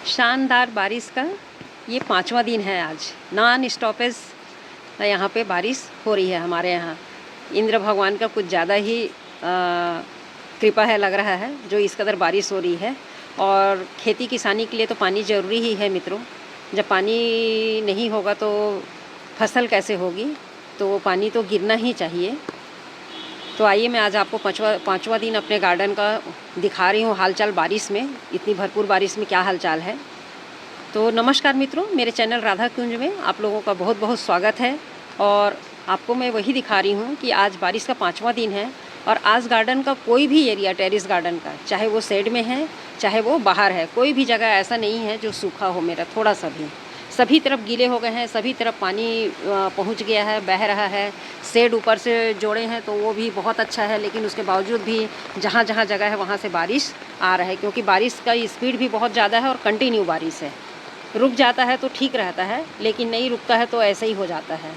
शानदार बारिश का ये 5वां दिन है आज। नॉन स्टॉपेज यहाँ पे बारिश हो रही है हमारे यहाँ। इंद्र भगवान का कुछ ज़्यादा ही कृपा है लग रहा है जो इस कदर बारिश हो रही है। और खेती किसानी के लिए तो पानी ज़रूरी ही है मित्रों। जब पानी नहीं होगा तो फसल कैसे होगी, तो पानी तो गिरना ही चाहिए। तो आइए मैं आज आपको पाँचवा दिन अपने गार्डन का दिखा रही हूँ हालचाल बारिश में। इतनी भरपूर बारिश में क्या हालचाल है। तो नमस्कार मित्रों, मेरे चैनल राधा कुंज में आप लोगों का बहुत बहुत स्वागत है। और आपको मैं वही दिखा रही हूँ कि आज बारिश का 5वां दिन है और आज गार्डन का कोई भी एरिया, टेरेस गार्डन का, चाहे वो शेड में है चाहे वो बाहर है, कोई भी जगह ऐसा नहीं है जो सूखा हो मेरा थोड़ा सा भी। सभी तरफ गीले हो गए हैं, सभी तरफ पानी पहुंच गया है, बह रहा है। शेड ऊपर से जोड़े हैं तो वो भी बहुत अच्छा है, लेकिन उसके बावजूद भी जहाँ जहाँ जगह है वहाँ से बारिश आ रहा है, क्योंकि बारिश का स्पीड भी बहुत ज़्यादा है और कंटिन्यू बारिश है। रुक जाता है तो ठीक रहता है, लेकिन नहीं रुकता है तो ऐसे ही हो जाता है।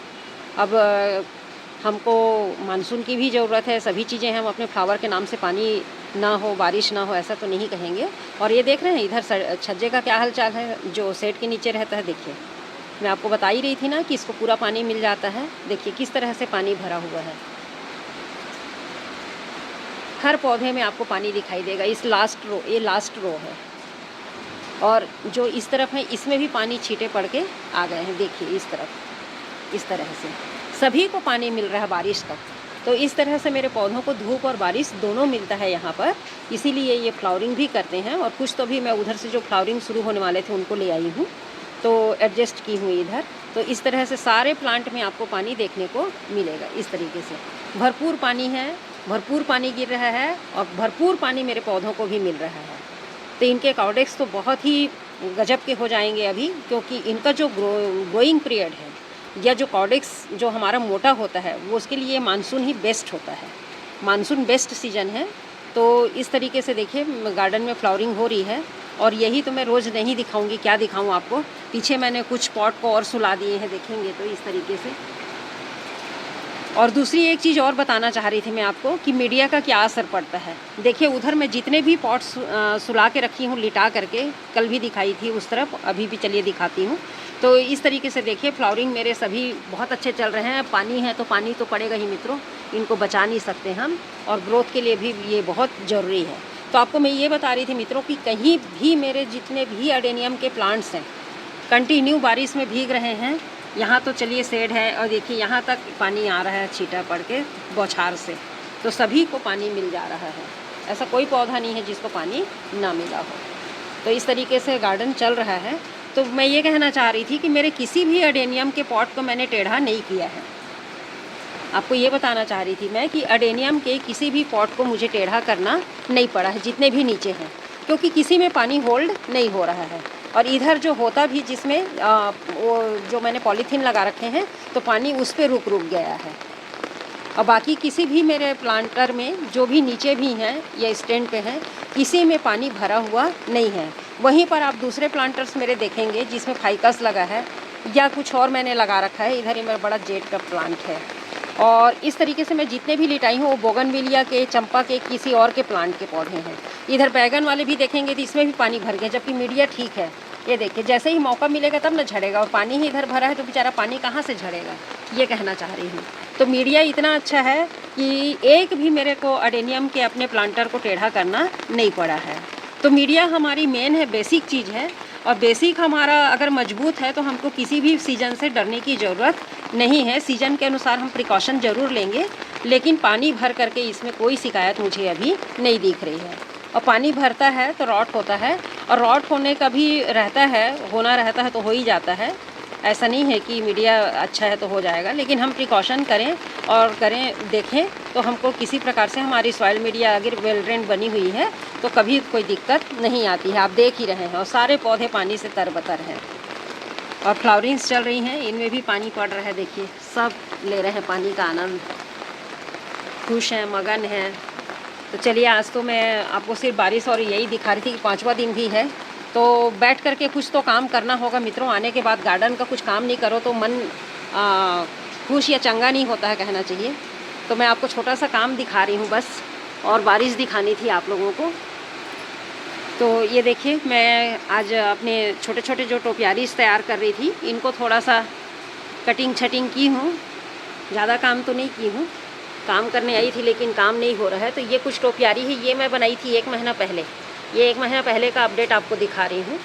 अब हमको मानसून की भी ज़रूरत है, सभी चीज़ें हम अपने फ्लावर के नाम से पानी ना हो, बारिश ना हो, ऐसा तो नहीं कहेंगे। और ये देख रहे हैं इधर छज्जे का क्या हाल चाल है, जो शेड के नीचे रहता है। देखिए, मैं आपको बता ही रही थी ना कि इसको पूरा पानी मिल जाता है। देखिए किस तरह से पानी भरा हुआ है। हर पौधे में आपको पानी दिखाई देगा। इस लास्ट रो, ये लास्ट रो है, और जो इस तरफ है इसमें भी पानी छींटे पड़ के आ गए हैं। देखिए इस तरफ, इस तरह से सभी को पानी मिल रहा है बारिश का। तो इस तरह से मेरे पौधों को धूप और बारिश दोनों मिलता है यहाँ पर, इसीलिए ये फ्लावरिंग भी करते हैं। और कुछ तो भी मैं उधर से जो फ्लावरिंग शुरू होने वाले थे उनको ले आई हूँ, तो एडजस्ट की हुई इधर। तो इस तरह से सारे प्लांट में आपको पानी देखने को मिलेगा। इस तरीके से भरपूर पानी है, भरपूर पानी गिर रहा है और भरपूर पानी मेरे पौधों को भी मिल रहा है। तो इनके कॉर्डेक्स तो बहुत ही गजब के हो जाएंगे अभी, क्योंकि इनका जो ग्रोइंग पीरियड है या जो कॉर्डेक्स जो हमारा मोटा होता है वो उसके लिए मानसून ही बेस्ट होता है। मानसून बेस्ट सीजन है। तो इस तरीके से देखिए गार्डन में फ्लावरिंग हो रही है। और यही तो मैं रोज़ नहीं दिखाऊंगी, क्या दिखाऊं आपको। पीछे मैंने कुछ पॉट को और सुला दिए हैं, देखेंगे तो इस तरीके से। और दूसरी एक चीज़ और बताना चाह रही थी मैं आपको कि मीडिया का क्या असर पड़ता है। देखिए उधर मैं जितने भी पॉट्स सुला के रखी हूँ लिटा करके, कल भी दिखाई थी उस तरफ, अभी भी चलिए दिखाती हूँ। तो इस तरीके से देखिए फ्लावरिंग मेरे सभी बहुत अच्छे चल रहे हैं। पानी है तो पानी तो पड़ेगा ही मित्रों, इनको बचा नहीं सकते हम, और ग्रोथ के लिए भी ये बहुत ज़रूरी है। तो आपको मैं ये बता रही थी मित्रों कि कहीं भी मेरे जितने भी अडेनियम के प्लांट्स हैं कंटिन्यू बारिश में भीग रहे हैं। यहाँ तो चलिए शेड है और देखिए यहाँ तक पानी आ रहा है छींटा पड़ के बौछार से, तो सभी को पानी मिल जा रहा है। ऐसा कोई पौधा नहीं है जिसको पानी ना मिला हो। तो इस तरीके से गार्डन चल रहा है। तो मैं ये कहना चाह रही थी कि मेरे किसी भी अडेनियम के पॉट को मैंने टेढ़ा नहीं किया है। आपको ये बताना चाह रही थी मैं कि अडेनियम के किसी भी पॉट को मुझे टेढ़ा करना नहीं पड़ा है, जितने भी नीचे हैं, क्योंकि किसी में पानी होल्ड नहीं हो रहा है। और इधर जो होता भी जिसमें वो जो मैंने पॉलीथीन लगा रखे हैं तो पानी उस पर रुक गया है। और बाकी किसी भी मेरे प्लांटर में जो भी नीचे भी हैं या स्टैंड पे हैं, किसी में पानी भरा हुआ नहीं है। वहीं पर आप दूसरे प्लांटर्स मेरे देखेंगे जिसमें फाइकस लगा है या कुछ और मैंने लगा रखा है। इधर ही मेरा बड़ा जेट का प्लांट है। और इस तरीके से मैं जितने भी लिटाई हूँ वो बोगनविलिया के, चंपा के, किसी और के प्लांट के पौधे हैं। इधर बैगन वाले भी देखेंगे तो इसमें भी पानी भर गया, जबकि मीडिया ठीक है। ये देखिए जैसे ही मौका मिलेगा तब ना झड़ेगा, और पानी ही इधर भरा है तो बेचारा पानी कहाँ से झड़ेगा, ये कहना चाह रही हूँ। तो मीडिया इतना अच्छा है कि एक भी मेरे को अडेनियम के अपने प्लांटर को टेढ़ा करना नहीं पड़ा है। तो मीडिया हमारी मेन है, बेसिक चीज़ है। और बेसिक हमारा अगर मजबूत है तो हमको किसी भी सीज़न से डरने की ज़रूरत नहीं है। सीज़न के अनुसार हम प्रिकॉशन ज़रूर लेंगे, लेकिन पानी भर करके इसमें कोई शिकायत मुझे अभी नहीं दिख रही है। और पानी भरता है तो रॉट होता है, और रॉट होने का भी रहता है, होना रहता है तो हो ही जाता है। ऐसा नहीं है कि मीडिया अच्छा है तो हो जाएगा, लेकिन हम प्रिकॉशन करें और देखें तो हमको किसी प्रकार से हमारी सॉइल मीडिया अगर वेल ड्रेन बनी हुई है तो कभी कोई दिक्कत नहीं आती है। आप देख ही रहे हैं, और सारे पौधे पानी से तरबतर हैं। और फ्लावरिंग्स चल रही हैं, इनमें भी पानी पड़ रहा है। देखिए सब ले रहे हैं पानी का आनंद, खुश हैं, मगन हैं। तो चलिए आज तो मैं आपको सिर्फ बारिश और यही दिखा रही थी कि 5वां दिन भी है, तो बैठ करके कुछ तो काम करना होगा मित्रों। आने के बाद गार्डन का कुछ काम नहीं करो तो मन खुश या चंगा नहीं होता है, कहना चाहिए। तो मैं आपको छोटा सा काम दिखा रही हूँ बस, और बारिश दिखानी थी आप लोगों को। तो ये देखिए, मैं आज अपने छोटे छोटे जो टोपियारीज तैयार कर रही थी, इनको थोड़ा सा कटिंग छटिंग की हूँ। ज़्यादा काम तो नहीं की हूँ, काम करने आई थी लेकिन काम नहीं हो रहा है। तो ये कुछ टोपियारी है, ये मैं बनाई थी 1 महीना पहले। ये 1 महीना पहले का अपडेट आपको दिखा रही हूँ।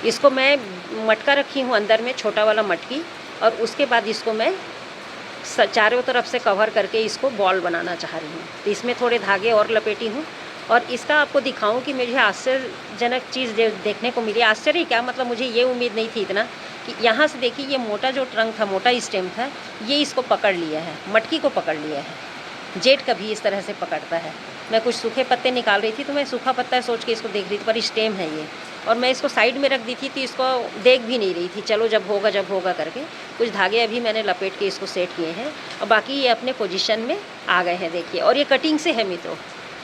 इसको मैं मटका रखी हूँ अंदर में, छोटा वाला मटकी, और उसके बाद इसको मैं चारों तरफ से कवर करके इसको बॉल बनाना चाह रही हूँ। तो इसमें थोड़े धागे और लपेटी हूँ, और इसका आपको दिखाऊं कि मुझे आश्चर्यजनक चीज़ देखने को मिली। आश्चर्य क्या, मतलब मुझे ये उम्मीद नहीं थी इतना, कि यहाँ से देखिए ये मोटा जो ट्रंक था, मोटा स्टेम था, ये इसको पकड़ लिया है, मटकी को पकड़ लिया है। जेट कभी इस तरह से पकड़ता है। मैं कुछ सूखे पत्ते निकाल रही थी, तो मैं सूखा पत्ता है सोच के इसको देख रही थी, पर स्टेम है ये। और मैं इसको साइड में रख दी थी, तो इसको देख भी नहीं रही थी, चलो जब होगा करके। कुछ धागे अभी मैंने लपेट के इसको सेट किए हैं, और बाकी ये अपने पोजीशन में आ गए हैं, देखिए। और ये कटिंग से है मित्रों,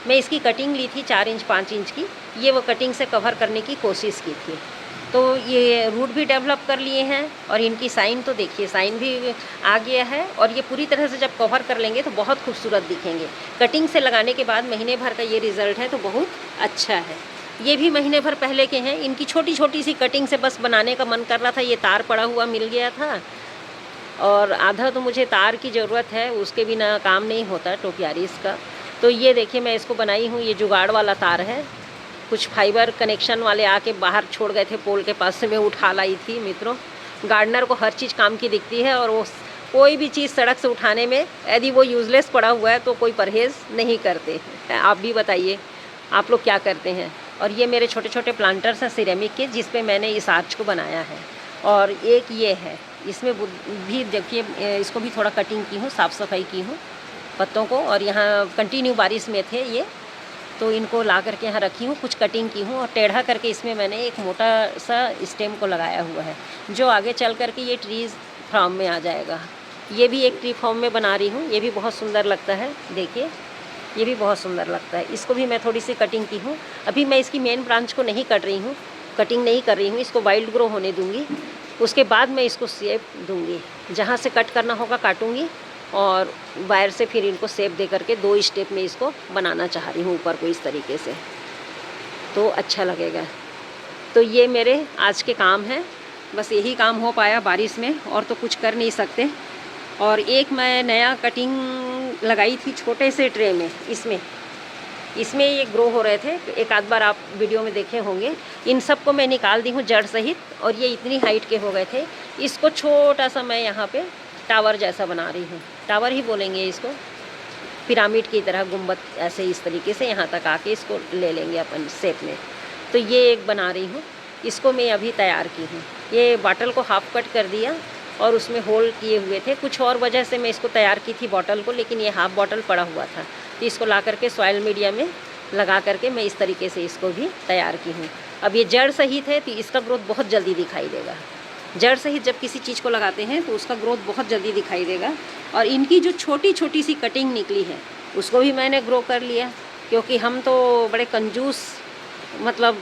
मैं इसकी कटिंग ली थी 4 इंच 5 इंच की, ये वो कटिंग से कवर करने की कोशिश की थी। तो ये रूट भी डेवलप कर लिए हैं, और इनकी साइन तो देखिए, साइन भी आ गया है। और ये पूरी तरह से जब कवर कर लेंगे तो बहुत खूबसूरत दिखेंगे। कटिंग से लगाने के बाद महीने भर का ये रिज़ल्ट है, तो बहुत अच्छा है। ये भी महीने भर पहले के हैं। इनकी छोटी छोटी सी कटिंग से बस बनाने का मन कर रहा था। ये तार पड़ा हुआ मिल गया था, और आधा तो मुझे तार की ज़रूरत है, उसके बिना काम नहीं होता टोपियारीज का। तो ये देखिए, मैं इसको बनाई हूँ। ये जुगाड़ वाला तार है, कुछ फाइबर कनेक्शन वाले आके बाहर छोड़ गए थे पोल के पास से, मैं उठा लाई थी मित्रों। गार्डनर को हर चीज़ काम की दिखती है, और वो कोई भी चीज़ सड़क से उठाने में यदि वो यूज़लेस पड़ा हुआ है तो कोई परहेज़ नहीं करते। आप भी बताइए, आप लोग क्या करते हैं। और ये मेरे छोटे छोटे प्लांटर्स हैं सिरेमिक के, जिस पे मैंने इस आर्च को बनाया है। और एक ये है, इसमें भी देखिए, इसको भी थोड़ा कटिंग की हूँ, साफ़ सफाई की हूँ पत्तों को। और यहाँ कंटिन्यू बारिश में थे ये, तो इनको ला करके यहाँ रखी हूँ, कुछ कटिंग की हूँ, और टेढ़ा करके इसमें मैंने एक मोटा सा स्टेम को लगाया हुआ है, जो आगे चल करके ये ट्रीज़ फॉर्म में आ जाएगा। ये भी एक ट्री फॉर्म में बना रही हूँ, ये भी बहुत सुंदर लगता है, देखिए ये भी बहुत सुंदर लगता है। इसको भी मैं थोड़ी सी कटिंग की हूँ। अभी मैं इसकी मेन ब्रांच को नहीं कट रही हूँ, कटिंग नहीं कर रही हूँ, इसको वाइल्ड ग्रो होने दूँगी। उसके बाद मैं इसको शेप दूँगी, जहाँ से कट करना होगा काटूँगी, और वायर से फिर इनको शेप दे करके 2 स्टेप में इसको बनाना चाह रही हूँ ऊपर को इस तरीके से, तो अच्छा लगेगा। तो ये मेरे आज के काम हैं, बस यही काम हो पाया बारिश में, और तो कुछ कर नहीं सकते। और एक मैं नया कटिंग लगाई थी छोटे से ट्रे में, इसमें ये ग्रो हो रहे थे, एक आध बार आप वीडियो में देखे होंगे। इन सब को मैं निकाल दी हूँ जड़ सहित, और ये इतनी हाइट के हो गए थे। इसको छोटा सा मैं यहाँ पे टावर जैसा बना रही हूँ, टावर ही बोलेंगे इसको, पिरामिड की तरह गुंबद ऐसे इस तरीके से यहाँ तक आके इसको ले लेंगे अपन शेप में। तो ये एक बना रही हूँ, इसको मैं अभी तैयार की हूँ। ये बॉटल को हाफ कट कर दिया, और उसमें होल किए हुए थे। कुछ और वजह से मैं इसको तैयार की थी बॉटल को, लेकिन ये हाफ बॉटल पड़ा हुआ था, तो इसको ला करके सॉइल मीडिया में लगा करके मैं इस तरीके से इसको भी तैयार की हूँ। अब ये जड़ सहित है, तो इसका ग्रोथ बहुत जल्दी दिखाई देगा। जड़ सहित जब किसी चीज़ को लगाते हैं तो उसका ग्रोथ बहुत जल्दी दिखाई देगा। और इनकी जो छोटी छोटी सी कटिंग निकली है, उसको भी मैंने ग्रो कर लिया, क्योंकि हम तो बड़े कंजूस, मतलब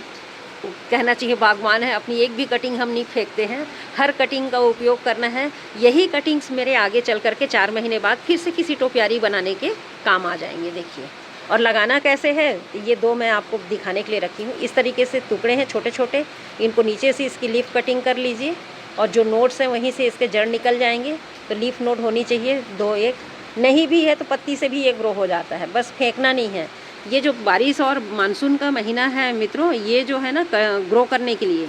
कहना चाहिए बागवान है। अपनी एक भी कटिंग हम नहीं फेंकते हैं, हर कटिंग का उपयोग करना है। यही कटिंग्स मेरे आगे चल करके 4 महीने बाद फिर से किसी टोपियारी बनाने के काम आ जाएंगे, देखिए। और लगाना कैसे है, ये 2 मैं आपको दिखाने के लिए रखी हूँ। इस तरीके से टुकड़े हैं छोटे छोटे, इनको नीचे से इसकी लीफ कटिंग कर लीजिए, और जो नोड्स हैं वहीं से इसके जड़ निकल जाएंगे। तो लीफ नोड होनी चाहिए 2-1, नहीं भी है तो पत्ती से भी ये ग्रो हो जाता है, बस फेंकना नहीं है। ये जो बारिश और मानसून का महीना है मित्रों, ये जो है ना ग्रो करने के लिए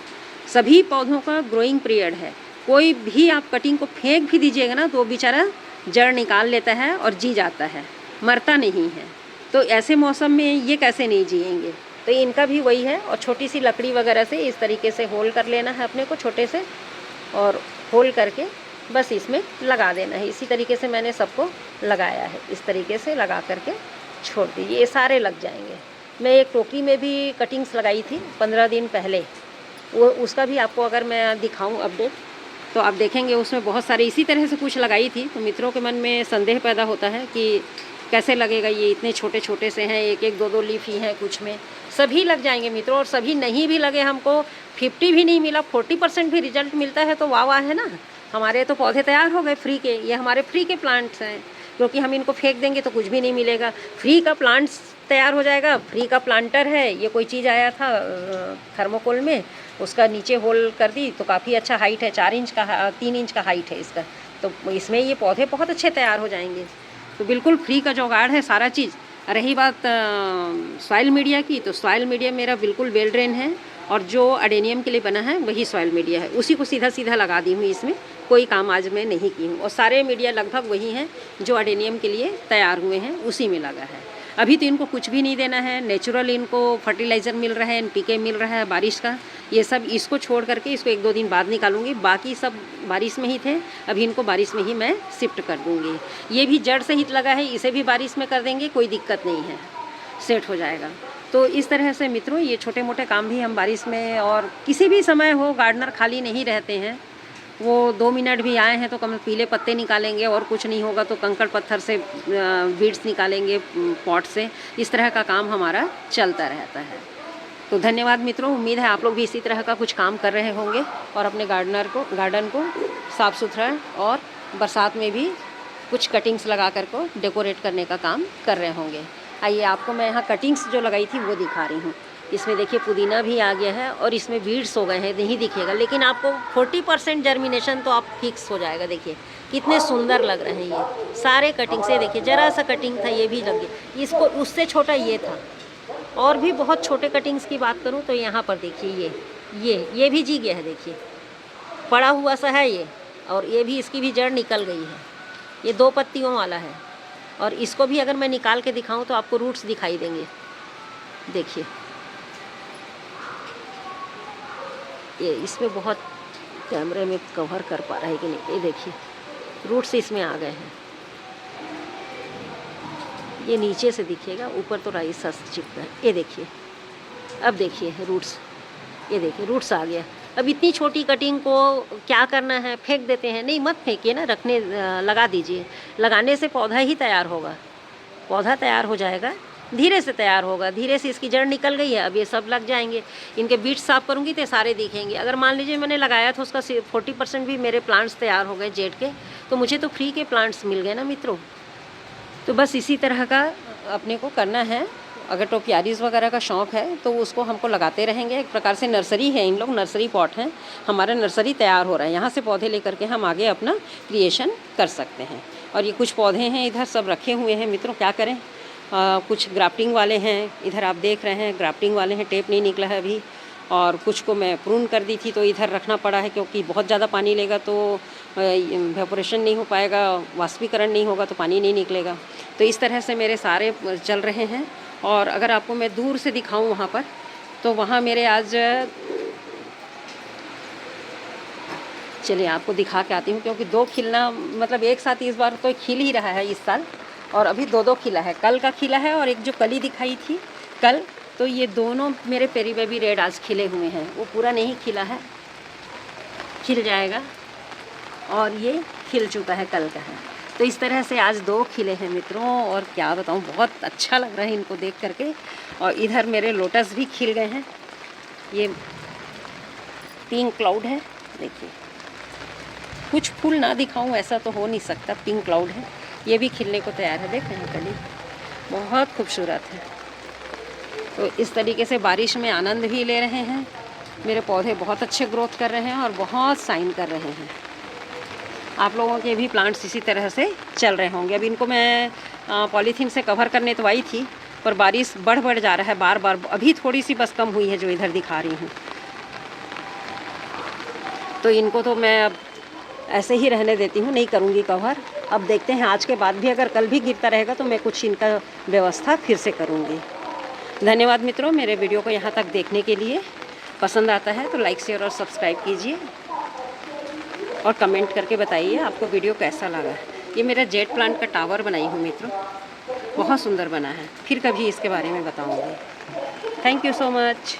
सभी पौधों का ग्रोइंग पीरियड है। कोई भी आप कटिंग को फेंक भी दीजिएगा ना, तो वो बेचारा जड़ निकाल लेता है और जी जाता है, मरता नहीं है। तो ऐसे मौसम में ये कैसे नहीं जिएंगे, तो इनका भी वही है। और छोटी सी लकड़ी वगैरह से इस तरीके से होल कर लेना है अपने को, छोटे से, और होल करके बस इसमें लगा देना है। इसी तरीके से मैंने सबको लगाया है, इस तरीके से लगा करके छोड़ दीजिए, ये सारे लग जाएंगे। मैं एक टोकरी में भी कटिंग्स लगाई थी 15 दिन पहले, वो उसका भी आपको अगर मैं दिखाऊं अपडेट, तो आप देखेंगे उसमें बहुत सारे इसी तरह से कुछ लगाई थी। तो मित्रों के मन में संदेह पैदा होता है कि कैसे लगेगा, ये इतने छोटे छोटे से हैं, 1-1, 2-2 लीफ ही हैं, कुछ में सभी लग जाएंगे मित्रों। और सभी नहीं भी लगे, हमको 50 भी नहीं मिला, 40% भी रिजल्ट मिलता है, तो वाह वाह है ना। हमारे तो पौधे तैयार हो गए फ्री के, ये हमारे फ्री के प्लांट्स हैं, क्योंकि हम इनको फेंक देंगे तो कुछ भी नहीं मिलेगा। फ्री का प्लांट्स तैयार हो जाएगा। फ्री का प्लांटर है, ये कोई चीज़ आया था थर्मोकोल में, उसका नीचे होल कर दी तो काफ़ी अच्छा हाइट है, 4 इंच का 3 इंच का हाइट है इसका, तो इसमें ये पौधे बहुत अच्छे तैयार हो जाएंगे। तो बिल्कुल फ्री का जुगाड़ है सारा चीज़। रही बात सॉइल मीडिया की, तो सॉइल मीडिया मेरा बिल्कुल वेल ड्रेन है, और जो अडेनियम के लिए बना है वही सॉइल मीडिया है, उसी को सीधा सीधा लगा दी हूँ। इसमें कोई काम आज मैं नहीं की हूँ, और सारे मीडिया लगभग वही हैं जो अडेनियम के लिए तैयार हुए हैं, उसी में लगा है। अभी तो इनको कुछ भी नहीं देना है, नेचुरल इनको फर्टिलाइज़र मिल रहा है, एनपीके मिल रहा है बारिश का, ये सब इसको छोड़ करके इसको 1-2 दिन बाद निकालूंगी। बाकी सब बारिश में ही थे, अभी इनको बारिश में ही मैं शिफ्ट कर दूंगी। ये भी जड़ सहित लगा है, इसे भी बारिश में कर देंगे, कोई दिक्कत नहीं है, सेट हो जाएगा। तो इस तरह से मित्रों ये छोटे मोटे काम भी हम बारिश में, और किसी भी समय हो, गार्डनर खाली नहीं रहते हैं। वो 2 मिनट भी आए हैं तो कम पीले पत्ते निकालेंगे, और कुछ नहीं होगा तो कंकड़ पत्थर से बीड्स निकालेंगे पॉट से। इस तरह का काम हमारा चलता रहता है। तो धन्यवाद मित्रों, उम्मीद है आप लोग भी इसी तरह का कुछ काम कर रहे होंगे, और अपने गार्डन को साफ़ सुथरा और बरसात में भी कुछ कटिंग्स लगा कर को डेकोरेट करने का काम कर रहे होंगे। आइए आपको मैं यहाँ कटिंग्स जो लगाई थी वो दिखा रही हूँ। इसमें देखिए पुदीना भी आ गया है, और इसमें बीड्स हो गए हैं, नहीं दिखेगा, लेकिन आपको 40% जर्मिनेशन तो आप फिक्स हो जाएगा। देखिए कितने सुंदर लग रहे हैं ये सारे कटिंग से। देखिए जरा सा कटिंग था, ये भी लग गया, इसको उससे छोटा ये था। और भी बहुत छोटे कटिंग्स की बात करूँ तो यहाँ पर देखिए ये भी जी गया है, देखिए पड़ा हुआ सा है ये, और ये भी, इसकी भी जड़ निकल गई है। ये 2 पत्तियों वाला है, और इसको भी अगर मैं निकाल के दिखाऊं तो आपको रूट्स दिखाई देंगे। देखिए ये इसमें बहुत कैमरे में कवर कर पा रहा है कि नहीं, ये देखिए रूट्स इसमें आ गए हैं। ये नीचे से दिखेगा, ऊपर तो राइस सा चिपका है। ये देखिए, अब देखिए रूट्स, ये देखिए रूट्स आ गया। अब इतनी छोटी कटिंग को क्या करना है, फेंक देते हैं? नहीं, मत फेंकिए ना, रखने लगा दीजिए। लगाने से पौधा ही तैयार होगा, पौधा तैयार हो जाएगा, धीरे से तैयार होगा। धीरे से इसकी जड़ निकल गई है, अब ये सब लग जाएंगे। इनके बीट्स साफ करूँगी तो सारे दिखेंगे। अगर मान लीजिए मैंने लगाया था उसका 40% भी मेरे प्लांट्स तैयार हो गए जेड के, तो मुझे तो फ्री के प्लांट्स मिल गए ना मित्रों। तो बस इसी तरह का अपने को करना है। अगर टोपियारीज़ वगैरह का शौक़ है तो उसको हमको लगाते रहेंगे। एक प्रकार से नर्सरी है, इन लोग नर्सरी पॉट हैं, हमारा नर्सरी तैयार हो रहा है। यहाँ से पौधे लेकर के हम आगे अपना क्रिएशन कर सकते हैं। और ये कुछ पौधे हैं इधर सब रखे हुए हैं मित्रों, क्या करें। कुछ ग्राफ्टिंग वाले हैं, इधर आप देख रहे हैं ग्राफ्टिंग वाले हैं, टेप नहीं निकला है अभी। और कुछ को मैं प्रून कर दी थी तो इधर रखना पड़ा है, क्योंकि बहुत ज़्यादा पानी लेगा तो वेपोरेशन नहीं हो पाएगा, वाष्पीकरण नहीं होगा तो पानी नहीं निकलेगा। तो इस तरह से मेरे सारे चल रहे हैं। और अगर आपको मैं दूर से दिखाऊं वहाँ पर, तो वहाँ मेरे आज, चलिए आपको दिखा के आती हूँ, क्योंकि 2 खिलना मतलब एक साथ इस बार तो खिल ही रहा है इस साल, और अभी 2-2 खिला है। कल का खिला है, और एक जो कली दिखाई थी कल, तो ये दोनों मेरे पेरी बेबी रेड आज खिले हुए हैं। वो पूरा नहीं खिला है, खिल जाएगा, और ये खिल चुका है, कल का है। तो इस तरह से आज 2 खिले हैं मित्रों, और क्या बताऊँ, बहुत अच्छा लग रहा है इनको देख करके। और इधर मेरे लोटस भी खिल गए हैं। ये पिंक क्लाउड है, देखिए कुछ फूल ना दिखाऊं ऐसा तो हो नहीं सकता, पिंक क्लाउड है, ये भी खिलने को तैयार है। देख रहे हैं कली, बहुत खूबसूरत है। तो इस तरीके से बारिश में आनंद भी ले रहे हैं। मेरे पौधे बहुत अच्छे ग्रोथ कर रहे हैं और बहुत साइन कर रहे हैं। आप लोगों के भी प्लांट्स इसी तरह से चल रहे होंगे। अब इनको मैं पॉलीथीन से कवर करने तो आई थी, पर बारिश बढ़ जा रहा है बार बार। अभी थोड़ी सी बस कम हुई है जो इधर दिखा रही हूँ। तो इनको तो मैं अब ऐसे ही रहने देती हूँ, नहीं करूँगी कवर। अब देखते हैं, आज के बाद भी अगर कल भी गिरता रहेगा तो मैं कुछ इनका व्यवस्था फिर से करूँगी। धन्यवाद मित्रों, मेरे वीडियो को यहाँ तक देखने के लिए। पसंद आता है तो लाइक शेयर और सब्सक्राइब कीजिए, और कमेंट करके बताइए आपको वीडियो कैसा लगा। ये मेरा जेट प्लांट का टावर बनाई हूँ मित्रों, बहुत सुंदर बना है। फिर कभी इसके बारे में बताऊँगी। Thank you so much.